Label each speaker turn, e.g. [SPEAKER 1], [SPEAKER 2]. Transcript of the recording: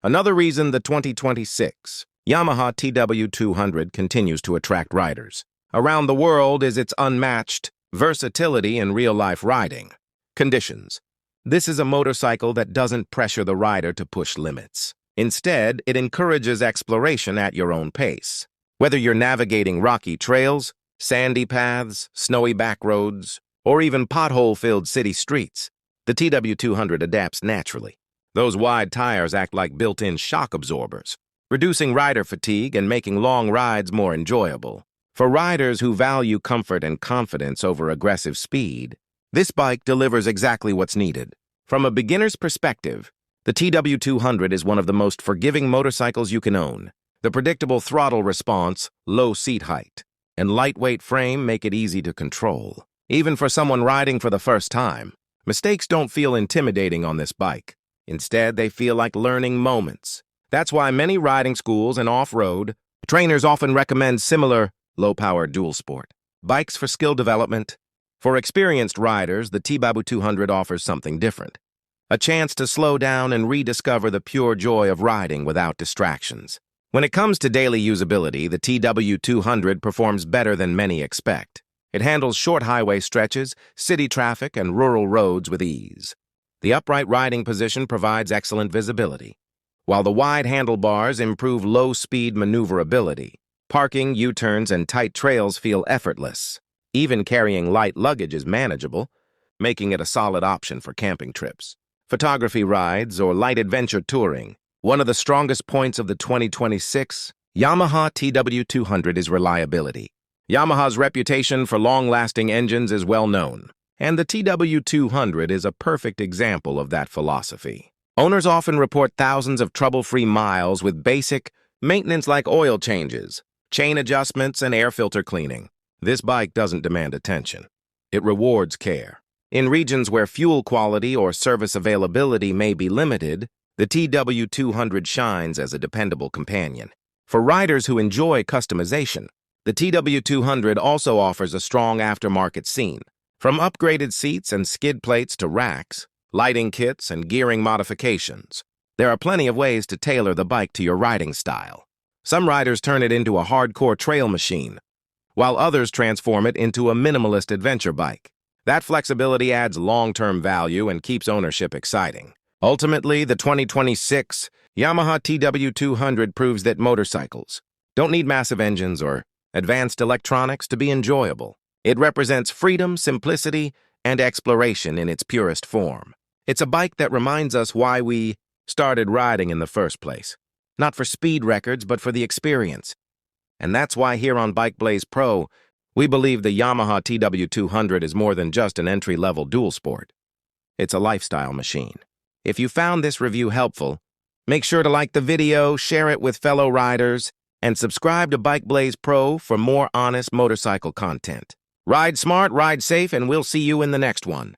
[SPEAKER 1] Another reason the 2026 Yamaha TW200 continues to attract riders around the world is its unmatched versatility in real-life riding conditions. This is a motorcycle that doesn't pressure the rider to push limits. Instead, it encourages exploration at your own pace. Whether you're navigating rocky trails, sandy paths, snowy back roads, or even pothole-filled city streets, the TW200 adapts naturally. Those wide tires act like built-in shock absorbers, reducing rider fatigue and making long rides more enjoyable. For riders who value comfort and confidence over aggressive speed, this bike delivers exactly what's needed. From a beginner's perspective, the TW200 is one of the most forgiving motorcycles you can own. The predictable throttle response, low seat height, and lightweight frame make it easy to control. Even for someone riding for the first time, mistakes don't feel intimidating on this bike. Instead, they feel like learning moments. That's why many riding schools and off-road trainers often recommend similar low-power dual sport bikes for skill development. For experienced riders, the TW200 offers something different. A chance to slow down and rediscover the pure joy of riding without distractions. When it comes to daily usability, the TW200 performs better than many expect. It handles short highway stretches, city traffic, and rural roads with ease. The upright riding position provides excellent visibility, while the wide handlebars improve low-speed maneuverability. Parking, U-turns, and tight trails feel effortless. Even carrying light luggage is manageable, making it a solid option for camping trips, photography rides, or light adventure touring. One of the strongest points of the 2026 Yamaha TW200 is reliability. Yamaha's reputation for long-lasting engines is well known, and the TW200 is a perfect example of that philosophy. Owners often report thousands of trouble-free miles with basic maintenance like oil changes, chain adjustments, and air filter cleaning. This bike doesn't demand attention. It rewards care. In regions where fuel quality or service availability may be limited, the TW200 shines as a dependable companion. For riders who enjoy customization, the TW200 also offers a strong aftermarket scene. From upgraded seats and skid plates to racks, lighting kits, and gearing modifications, there are plenty of ways to tailor the bike to your riding style. Some riders turn it into a hardcore trail machine, while others transform it into a minimalist adventure bike. That flexibility adds long-term value and keeps ownership exciting. Ultimately, the 2026 Yamaha TW200 proves that motorcycles don't need massive engines or advanced electronics to be enjoyable. It represents freedom, simplicity, and exploration in its purest form. It's a bike that reminds us why we started riding in the first place. Not for speed records, but for the experience. And that's why here on Bike Blaze Pro, we believe the Yamaha TW200 is more than just an entry-level dual sport. It's a lifestyle machine. If you found this review helpful, make sure to like the video, share it with fellow riders, and subscribe to Bike Blaze Pro for more honest motorcycle content. Ride smart, ride safe, and we'll see you in the next one.